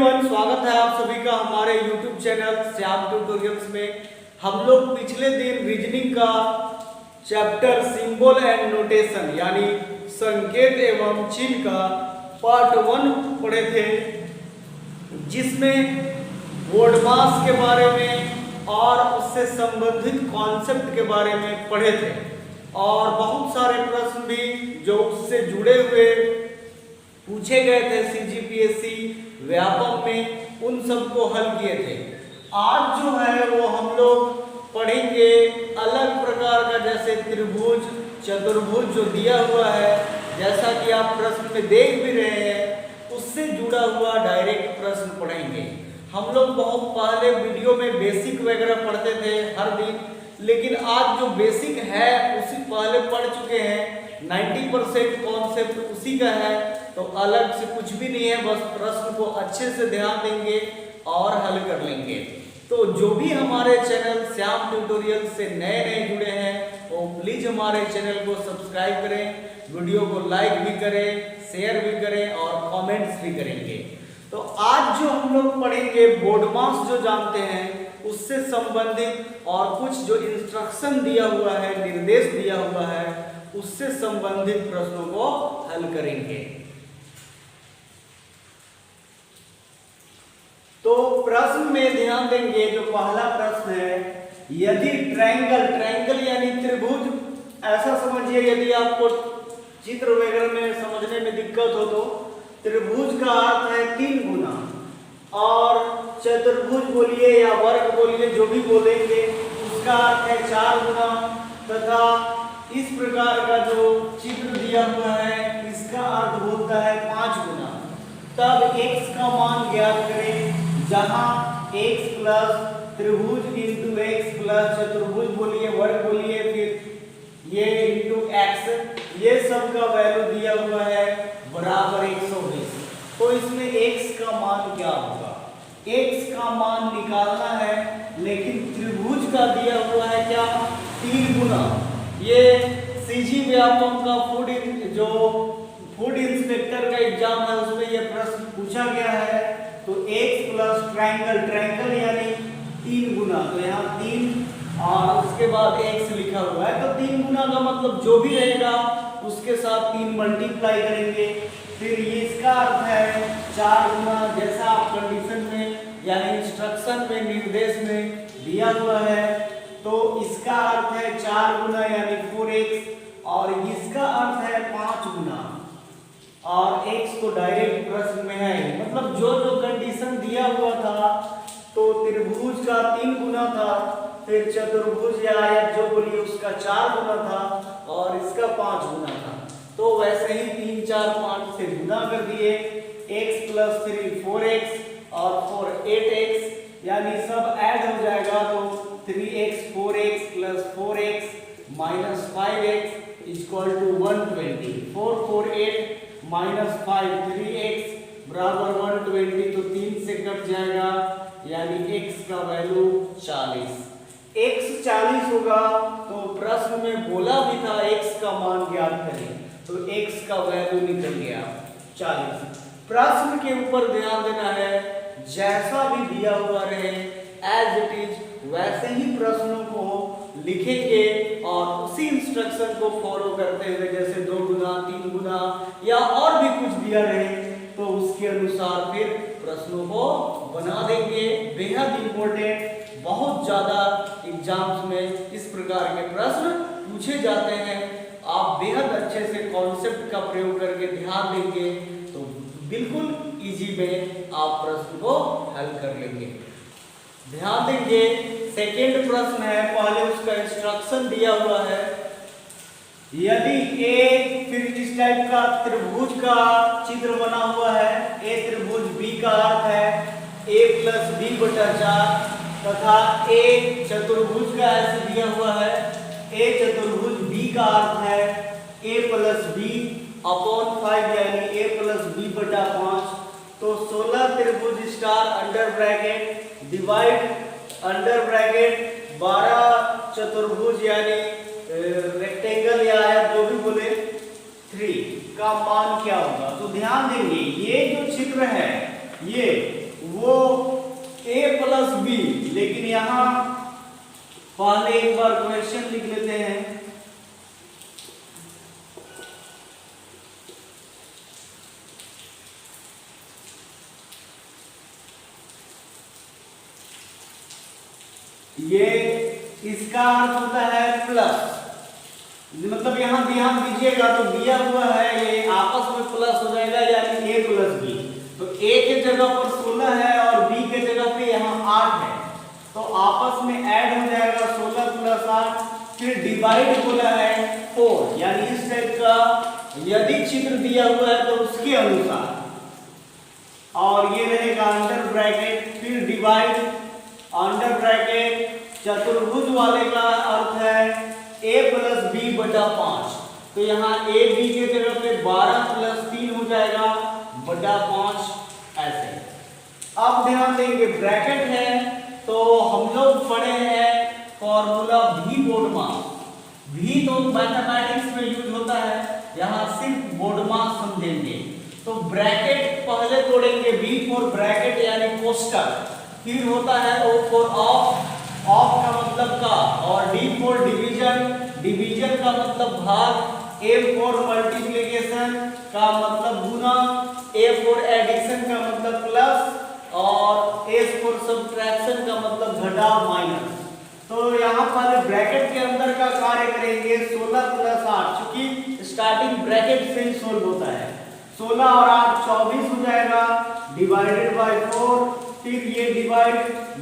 Everyone, स्वागत है आप सभी का हमारे YouTube चैनल श्याम ट्यूटोरियल्स में। हम लोग पिछले दिन रीजनिंग का चैप्टर सिंबल एंड नोटेशन यानी संकेत एवं चिन्ह का पार्ट 1 पढ़े थे, जिसमें वर्डमास के बारे में और उससे संबंधित कॉन्सेप्ट के बारे में पढ़े थे और बहुत सारे प्रश्न भी जो उससे जुड़े हुए पूछे गए थे CGPSC व्यापक में, उन सबको हल किए थे। आज जो है वो हम लोग पढ़ेंगे अलग प्रकार का, जैसे त्रिभुज चतुर्भुज जो दिया हुआ है, जैसा कि आप प्रश्न में देख भी रहे हैं, उससे जुड़ा हुआ डायरेक्ट प्रश्न पढ़ेंगे। हम लोग बहुत पहले वीडियो में बेसिक वगैरह पढ़ते थे हर दिन, लेकिन आज जो बेसिक है उसी पहले पढ़ चुके हैं। 90% कॉन्सेप्ट उसी का है, तो अलग से कुछ भी नहीं है, बस प्रश्न को अच्छे से ध्यान देंगे और हल कर लेंगे। तो जो भी हमारे चैनल श्याम ट्यूटोरियल से नए जुड़े हैं वो प्लीज हमारे चैनल को सब्सक्राइब करें, वीडियो को लाइक भी करें, शेयर भी करें और कमेंट्स भी करेंगे। तो आज जो हम लोग पढ़ेंगे बोर्डमास जो जानते हैं उससे संबंधित और कुछ जो इंस्ट्रक्शन दिया हुआ है, निर्देश दिया हुआ है, उससे संबंधित प्रश्नों को हल करेंगे। तो प्रश्न में ध्यान देंगे। जो पहला प्रश्न है, यदि ट्रायंगल यानी त्रिभुज, ऐसा समझिए, यदि आपको चित्र वगैरह में समझने में दिक्कत हो तो त्रिभुज का अर्थ है 3 गुना और चतुर्भुज बोलिए या वर्ग बोलिए, जो भी बोलेंगे, उसका अर्थ है 4 गुना, तथा इस प्रकार का जो चित्र दिया हुआ है इसका अर्थ होता है 5 गुना। तब x का मान ज्ञात करें, जहां x प्लस त्रिभुज इंटू x प्लस चतुर्भुज बोलिए, वर्ग बोलिए, फिर ये इंटू x, ये सब का वैल्यू दिया हुआ है बराबर 120। तो इसमें x का मान क्या होगा? x का मान निकालना है, लेकिन त्रिभुज का दिया हुआ है क्या? 3 गुना। ये CG व्यापम का फूड इंस्पेक्टर का एग्जाम है, उसमें ये प्रश्न पूछा गया है। तो x प्लस ट्रायंगल यानी 3 गुना, तो यहाँ 3 और उसके बाद x लिखा हुआ है, तो 3 गुना का मतलब जो भी रहेगा उसके साथ 3 मल्टीप्लाई करेंगे। फिर ये इसका अर्थ है 4 गुना, जैसा आप कंडीशन में यानी इंस्ट्रक्शन में, निर्देश में दिया हुआ है। तो इसका अर्थ है 4 गुना यानी 4x, और इसका अर्थ है 5 गुना, और x तो डायरेक्ट प्रश्न में है, मतलब जो कंडीशन दिया हुआ था, तो त्रिभुज का 3 गुना था, फिर चतुर्भुज या आयत जो बोलिए उसका 4 गुना था, और इसका 5 गुना था। तो वैसे ही 3, 4, 5 से गुना कर दिए, x प्लस 3 4x और 4 8x, यानी सब ऐड हो जाएगा, तो 3x 4x plus 4x minus 5x equal to 120। 4 4 8 minus 5 3x बराबर 120, तो 3 से कट जाएगा, यानी x का वैल्यू 40। x 40 होगा, तो प्रश्न में बोला भी था x का मान ज्ञात करें, तो x का वैल्यू निकल गया 40। प्रश्न के ऊपर ध्यान देना है, जैसा भी दिया हुआ रहे एज इट इज वैसे ही प्रश्नों को लिखेंगे और उसी इंस्ट्रक्शन को फॉलो करते हुए, जैसे 2 गुना 3 गुना या और भी कुछ दिया रहे, तो उसके अनुसार फिर प्रश्नों को बना देंगे। बेहद इंपॉर्टेंट, बहुत ज्यादा एग्जाम्स में इस प्रकार के प्रश्न पूछे जाते हैं। आप बेहद अच्छे से कॉन्सेप्ट का प्रयोग करके ध्यान देंगे तो बिल्कुल इजी में आप प्रश्न को हल कर लेंगे। ध्यान देंगे, सेकेंड प्रश्न है, पहले उसका इंस्ट्रक्शन दिया हुआ है। यदि ए, फिर इस टाइप का त्रिभुज का चित्र बना हुआ है, ए त्रिभुज, b का अर्थ है a प्लस b बटा 4, तथा ए चतुर्भुज का ऐसे दिया हुआ है, ए चतुर्भुज b का अर्थ है a प्लस b अपॉन 5 यानी a प्लस b बटा 5। तो 16 त्रिभुज star under bracket divide under bracket 12 चतुर्भुज यानी रेक्टेंगल या आयत जो भी बोले 3 का मान क्या होगा? तो ध्यान देंगे, ये जो चित्र है ये वो a प्लस बी, लेकिन यहाँ पहले एक बार क्वेश्चन लिख लेते हैं। ये इसका अर्थ होता है प्लस, मतलब यहाँ ध्यान दीजिएगा तो दिया हुआ है ये आपस में प्लस हो जाएगा, यानी a प्लस बी। तो a के जगह पर 16 है और b के जगह पे यहाँ 8 है, तो आपस में ऐड हो जाएगा 16 प्लस 8, फिर डिवाइड बोला है 4, यानी इस टाइप का यदि चित्र दिया हुआ है तो उसके अनुसार, और ये रहेगा अंडर ब्रैकेट, फिर डिवाइड अंडर ब्रैकेट। चतुर्भुज वाले का अर्थ है a प्लस बी बटा 5, तो यहाँ a b के जगह पे 12 प्लस 3 हो जाएगा बटा 5 ऐसे। अब ध्यान देंगे ब्रैकेट है तो हम लोग पढ़े हैं फॉर्मूला भी बोर्ड मास। भी तो मैथमेटिक्स में यूज होता है, यहाँ सिर्फ बोर्ड मास समझेंगे। तो ब्रैकेट पहले तोड़ेंगे, बी फॉर ब्रैकेट यानी कोष्टक, फिर होता है ओ फॉर ऑफ, ऑफ का मतलब का, और डी फॉर डिवीजन, डिवीजन का मतलब भाग, ए फॉर मल्टीप्लिकेशन का मतलब गुना, ए फॉर एडिशन का मतलब प्लस, और एस फॉर सब्ट्रैक्शन का मतलब घटाव माइनस। तो यहाँ पर ब्रैकेट के अंदर का कार्य करेंगे 16 प्लस 8, क्योंकि स्टार्टिंग ब्रैकेट से ही सोल्व होता है। 16 और 8 24 हो जाएगा, डिवाइडेड बाय 4, फिर ये डिवाइड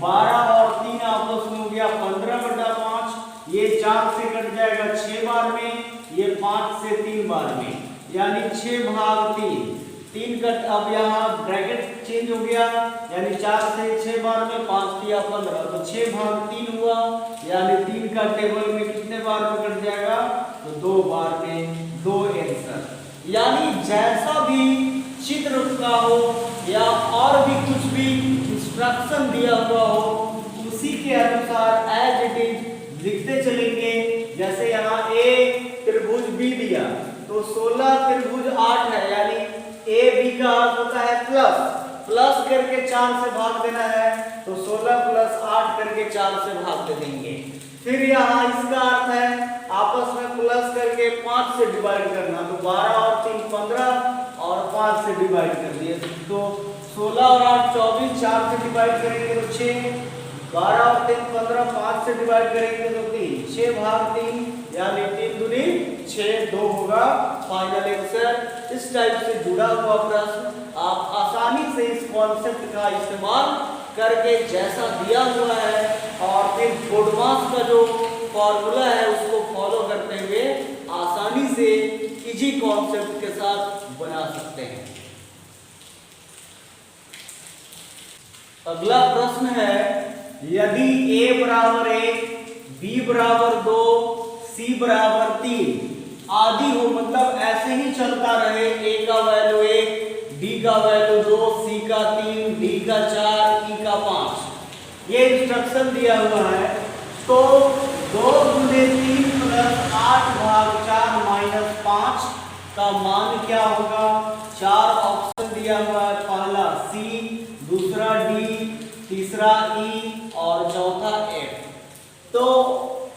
12 और 3 आपस में हो गया 15 बटा 5, ये 4 से कट जाएगा 6 बार में, ये 5 से 3 बार में, यानी 6 भाग 3, 3 कट। अब यहाँ ब्रैकेट चेंज हो गया, यानी 4 से 6 बार में 5 दिया 15, तो 6 भाग 3 हुआ, यानी 3 का टेबल में कितने बार में कट जाएगा, तो 2 बार में 2 आंसर। यानी जैसा भी चित्र का हो या और भी कुछ भी इंस्ट्रक्शन दिया हुआ हो, उसी के अनुसार एज इट इज लिखते चलेंगे। जैसे यहाँ ए त्रिभुज बी दिया तो 16 त्रिभुज 8 है, यानी ए बी का अर्थ होता है प्लस, प्लस करके 4 से भाग देना है, तो 16 प्लस 8 करके 4 से भाग दे देंगे। फिर यहाँ इसका अर्थ है आपस में प्लस करके 5 से डिवाइड करना, तो 12 और 3 15 और 5 से डिवाइड कर दिए, तो 16 और 8 24, 4 से डिवाइड करेंगे तो 6, 12 और 3 15, 5 से डिवाइड करेंगे तो 3, 6 भाग 3, यानी 3 दूनी 6, 2 होगा फाइनल आंसर। इस टाइप से जुड़ा हुआ प्रश्न आप आसानी से इस कॉन्सेप्ट का इस्तेमाल करके जैसा दिया हुआ है और फिर बोर्ड मास का जो फॉर्मूला है उसको फॉलो करते हुए आसानी से इजी कॉन्सेप्ट के साथ बना सकते हैं। अगला प्रश्न है, यदि a बराबर 1, b बराबर 2, c बराबर 3 आदि हो, मतलब ऐसे ही चलता रहे, a का वैल्यू 1, b का वैल्यू 2, c का 3, d का 4, e का 5, ये इंस्ट्रक्शन दिया हुआ है, तो 2 गुने 3 प्लस 8 भाग 4 माइनस 5 का मान क्या होगा। 4 ऑप्शन दिया हुआ है, पहला C, दूसरा D, तीसरा E और चौथा F। तो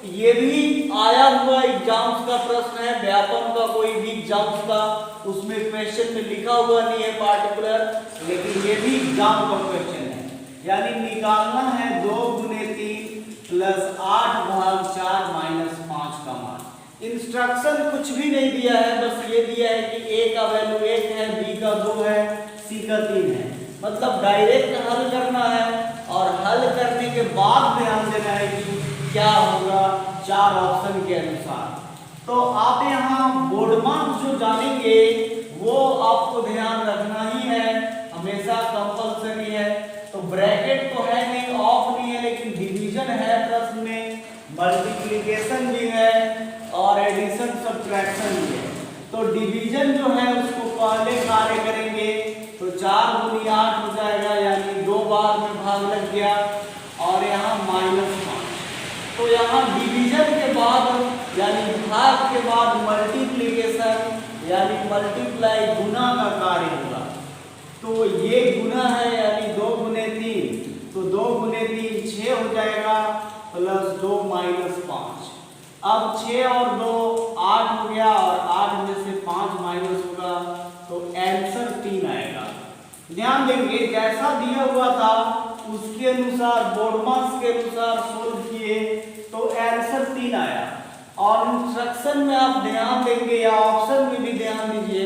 ये भी आया हुआ एग्जाम्स का प्रश्न है, व्यापम का कोई भी एग्जाम्स का उसमें क्वेश्चन में लिखा हुआ नहीं है पार्टिकुलर, लेकिन ये भी एग्जाम का क्वेश्चन है। यानी निकालना है 2 गुने 3 प्लस 8 भाग 4 माइनस 5 का मान। इंस्ट्रक्शन कुछ भी नहीं दिया है, बस ये दिया है कि a का वैल्यू 1 है, b का 2 है, c का 3 है, मतलब डायरेक्ट हल करना है और हल करने के बाद ध्यान देना है कि क्या होगा 4 ऑप्शन के अनुसार। तो आप यहाँ बोर्ड मार्क्स जो जानेंगे वो आपको ध्यान रखना ही है, हमेशा कंपलसरी है। तो ब्रैकेट तो है नहीं, ऑफ नहीं है, लेकिन डिवीजन है प्रश्न में, मल्टीप्लिकेशन भी है और एडिशन सब्ट्रैक्शन भी है। तो डिवीजन जो है उसको पहले कार्य करेंगे, तो 4 गुनी 8 हो जाएगा, यानी 2 बार में भाग लग गया, और यहाँ माइनस 5। तो यहाँ डिवीजन के बाद यानी भाग के बाद मल्टीप्लिकेशन यानी मल्टीप्लाई गुना का कार्य होगा। तो ये गुना है, यानी 2 गुने 2 गुने 3 6 हो जाएगा, प्लस 2 माइनस 5। अब 6 और 2 8 हो गया, और 8 में से 5 माइनस होगा तो आंसर 3 आएगा। ध्यान देंगे जैसा दिया हुआ था उसके अनुसार, बोर्डमास के अनुसार सोल्व किए तो आंसर 3 आया। और इंस्ट्रक्शन में आप ध्यान देंगे या ऑप्शन में भी ध्यान दीजिए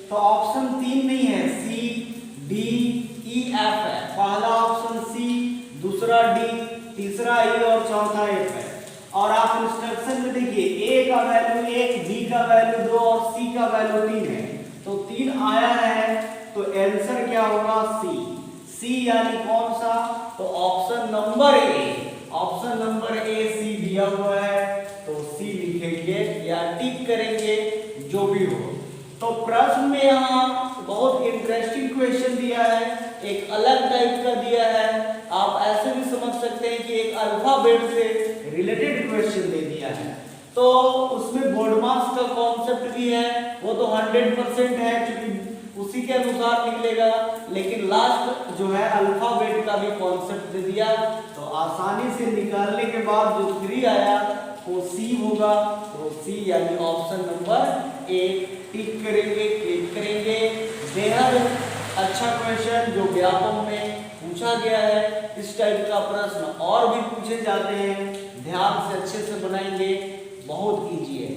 तो ऑप्शन 3 नहीं है, सी डी ई एफ है। पहला ऑप्शन सी, दूसरा डी, तीसरा ई और चौथा एफ है। और आप इंस्ट्रक्शन में देखिए ए का वैल्यू 1, बी का वैल्यू 2 और सी का वैल्यू 3 है, तो 3 आया है, तो आंसर क्या होगा सी। सी यानी कौन सा, तो option number A, option number A C दिया हुआ है तो सी लिखेंगे या टिक करेंगे जो भी हो। तो प्रश्न में यहाँ बहुत इंटरेस्टिंग क्वेश्चन दिया है, एक अलग टाइप का दिया है। आप ऐसे भी समझ सकते हैं कि एक अल्फाबेट से रिलेटेड क्वेश्चन दे दिया है। तो उसमें बोर्डमास का कॉन्सेप्ट भी है, वो तो 100% है क्योंकि उसी के अनुसार निकलेगा, लेकिन लास्ट जो है अल्फाबेट का भी कॉन्सेप्ट दे दिया, तो आसानी से निकालने के बाद जो 3 आया वो सी होगा। तो सी यानी ऑप्शन नंबर ए टिक करेंगे, क्लिक करेंगे। बेहद अच्छा क्वेश्चन जो व्यापक में पूछा गया है। इस टाइप का प्रश्न और भी पूछे जाते हैं, ध्यान से अच्छे से बनाएंगे, बहुत इजी है।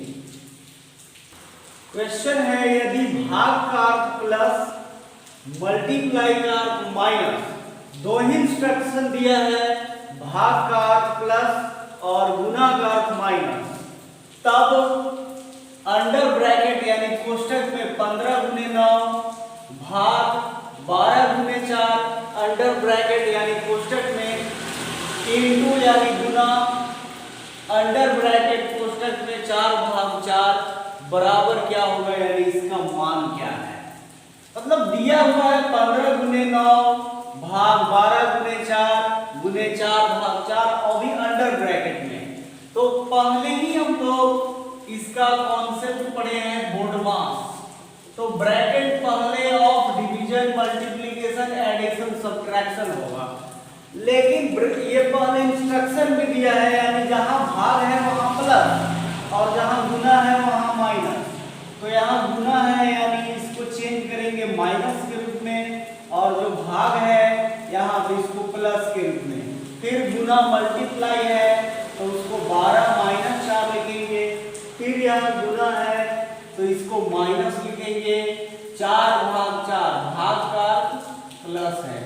क्वेश्चन है यदि भाग का अर्थ प्लस, मल्टीप्लाई का अर्थ माइनस, दो ही इंस्ट्रक्शन दिया है, भाग का अर्थ प्लस और गुना का अर्थ माइनस, तब अंडर ब्रैकेट यानी कोष्टक में 15 गुने 9 भाग 12 गुने 4, अंडर ब्रैकेट यानी कोष्टक में इनटू यानी गुना, अंडर ब्रैकेट कोष्टक में 4 भाग 4 बराबर क्या होगा, यानी इसका मान क्या है। मतलब दिया हुआ है 15 गुने 9 भाग 12 गुने 4 गुने 4 भाग 4 और भी अंडर ब्रैकेट में। तो पहले ही हम लोग इसका कॉन्सेप्ट पढ़े हैं बोर्डमास। तो ब्रैकेट पहले of division, multiplication, addition, subtraction होगा, लेकिन ये पहले इंस्ट्रक्शन भी दिया है, यानी जहां भाग है वहां प्लस और जहां गुना है वहां माइनस। तो यहाँ गुना है यानी इसको चेंज करेंगे माइनस के रूप में, और जो भाग है यहाँ पे इसको प्लस के रूप में। फिर गुना मल्टीप्लाई है तो उसको 12 माइनस 4 लिखेंगे। फिर यहाँ गुना है तो इसको माइनस लिखेंगे। 4 भाग 4 भाग का प्लस है,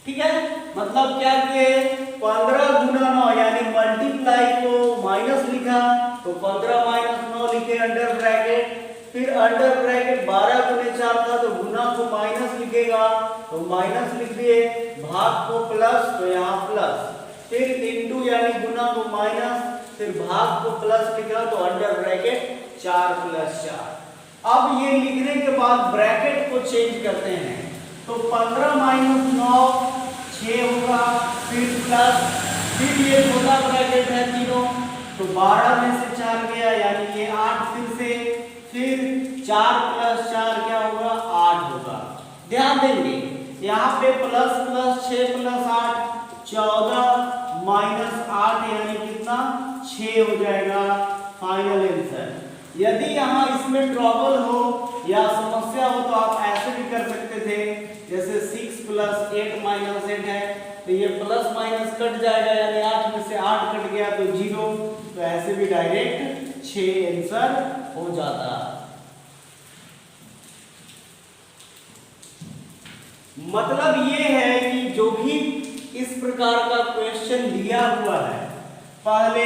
ठीक है। मतलब क्या किए, 15 गुना 9 यानी मल्टीप्लाई को माइनस लिखा तो 15 माइनस 9 लिखे अंडर ब्रैकेट। फिर अंडर ब्रैकेट 12 गुने 4 था तो गुना को माइनस लिखेगा तो माइनस लिख दिए, भाग को प्लस तो यहाँ प्लस, फिर इनटू यानी गुना को माइनस, फिर भाग को प्लस लिखा तो अंडर ब्रैकेट 4 प्लस 4। अब ये लिखने के बाद ब्रैकेट को चेंज करते हैं, तो 15 माइनस 9 6 होगा, फिर प्लस, फिर ये छोटा ब्रैकेट है तीनों, तो 12 में से 4 गया यानी ये 8, फिर 4 प्लस 4 क्या होगा 8 होगा। ध्यान देंगे यहाँ पे प्लस प्लस 6 प्लस 8 14 माइनस 8 यानी कितना 6 हो जाएगा फाइनल आंसर। यदि यहाँ इसमें ट्रबल हो या समस्या हो तो आप ऐसे भी कर सकते थे, जैसे 6 प्लस 8 माइनस 8 है तो ये प्लस माइनस कट जाएगा यानी 8 में से 8 कट गया तो 0, तो ऐसे भी डायरेक्ट 6 आंसर हो जाता। मतलब ये है कि जो भी इस प्रकार का क्वेश्चन दिया हुआ है पहले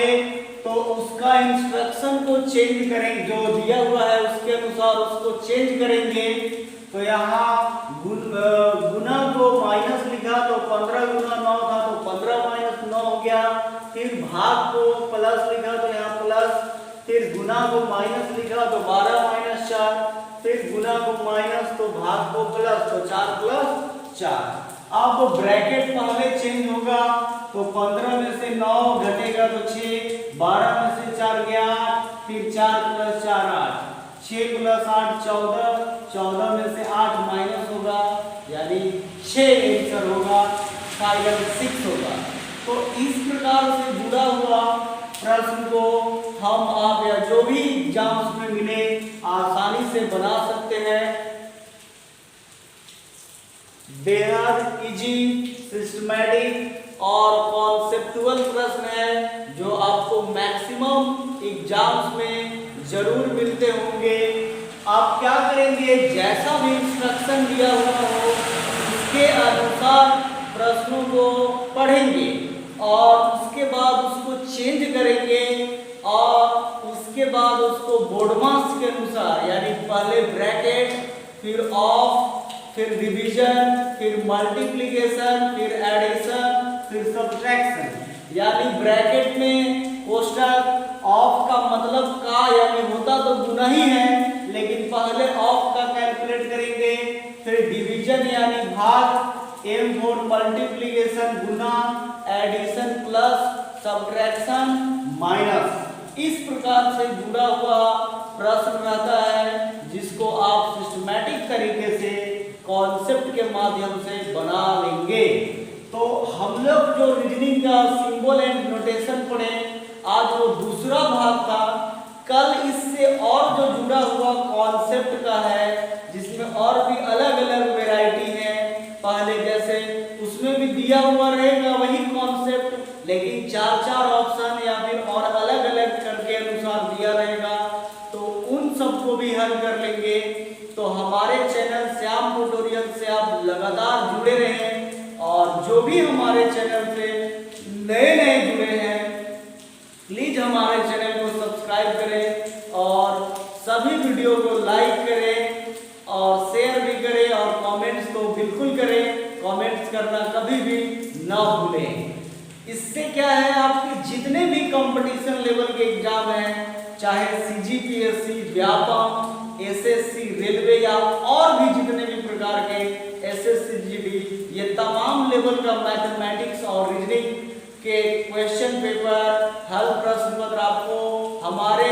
तो उसका इंस्ट्रक्शन को चेंज करेंगे, जो दिया हुआ है उसके अनुसार उसको चेंज करेंगे। तो यहाँ गुना को माइनस लिखा तो 15 गुना 9 था तो 15 माइनस 9 हो गया। फिर भाग को प्लस लिखा तो यहाँ प्लस, फिर गुना को माइनस लिखा तो 12 माइनस 4, फिर गुना को माइनस तो भाग को प्लस तो 4 प्लस 4। अब ब्रैकेट पहले चेंज होगा तो 15 में से 9 घटेगा तो 6, 12 में से 4 गया 8, फिर 4 प्लस 4 8, 6 प्लस 8 14, 14 में से 8 माइनस होगा यानी 6 आंसर होगा। फाइनल 6 होगा। तो इस प्रकार से जुड़ा हुआ प्रश्न को हम आप या जो भी एग्जाम्स में मिले आसानी से बना सकते हैं। बेहद इजी, सिस्टमैटिक और कॉन्सेप्चुअल प्रश्न है जो आपको मैक्सिमम एग्जाम्स में जरूर मिलते होंगे। आप क्या करेंगे, जैसा भी इंस्ट्रक्शन दिया हुआ हो उसके अनुसार प्रश्नों को पढ़ेंगे और उसके बाद उसको चेंज करेंगे और उसके बाद उसको बोर्ड मार्क्स के अनुसार, यानी पहले ब्रैकेट, फिर ऑफ, फिर डिवीजन, फिर मल्टीप्लिकेशन, फिर एडिशन, फिर सब्ट्रैक्शन। यानी ब्रैकेट में कोष्टक, ऑफ का मतलब का यानी होता तो गुना ही है, लेकिन पहले ऑफ का कैलकुलेट करेंगे, फिर डिवीजन यानी भाग, m फॉर मल्टीप्लिकेशन गुना, एडिशन प्लस, सब्ट्रैक्शन माइनस। इस प्रकार से जुड़ा हुआ प्रश्न रहता है जिसको आप सिस्टमैटिक तरीके से कॉन्सेप्ट के माध्यम से बना लेंगे। तो हम लोग जो रीजनिंग का सिंबल एंड नोटेशन पढ़े, आज वो दूसरा भाग था। कल इससे और जो जुड़ा हुआ कॉन्सेप्ट का है जिसमें और भी अलग अलग वैरायटी है, पहले जैसे उसमें भी दिया हुआ रहेगा वही कॉन्सेप्ट, लेकिन 4-4 ऑप्शन या फिर और अलग अलग करके अनुसार दिया रहेगा, तो उन सबको भी हल कर लेंगे। तो हमारे चैनल श्याम ट्यूटोरियल से आप लगातार जुड़े रहें और जो भी हमारे चैनल से नए नए जुड़े हैं प्लीज हमारे चैनल को सब्सक्राइब करें और सभी वीडियो को लाइक करें और शेयर भी करें और कमेंट्स तो बिल्कुल करें, कमेंट्स करना कभी भी ना भूलें। इससे क्या है, आपके जितने भी कंपटीशन लेवल के एग्जाम हैं, चाहे CGPSC, व्यापम, SSC, रेलवे या और भी जितने भी प्रकार के SSC GD, ये तमाम लेवल का मैथमेटिक्स और रीजनिंग के क्वेश्चन पेपर, हल प्रश्न पत्र आपको हमारे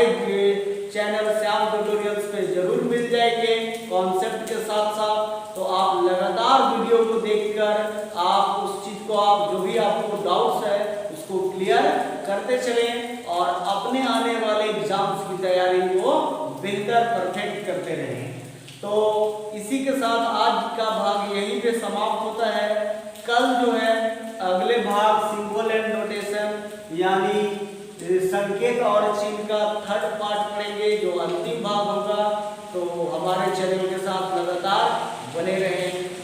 चैनल श्याम ट्यूटोरियल्स पे जरूर मिल जाएंगे कॉन्सेप्ट के साथ साथ। तो आप लगातार वीडियो को देखकर आप उस चीज को, आप जो भी आपको डाउट्स है उसको क्लियर करते चलें और अपने आने वाले एग्जाम्स की तैयारी को बेहतर परफेक्ट करते रहें। तो इसी के साथ आज का भाग यहीं पे समाप्त होता है। कल जो है अगले भाग सिंबल एंड नोटेशन यानी संकेत और चिन्ह का थर्ड पार्ट पढ़ेंगे जो अंतिम भाग होगा। तो हमारे चैनल के साथ लगातार बने रहें।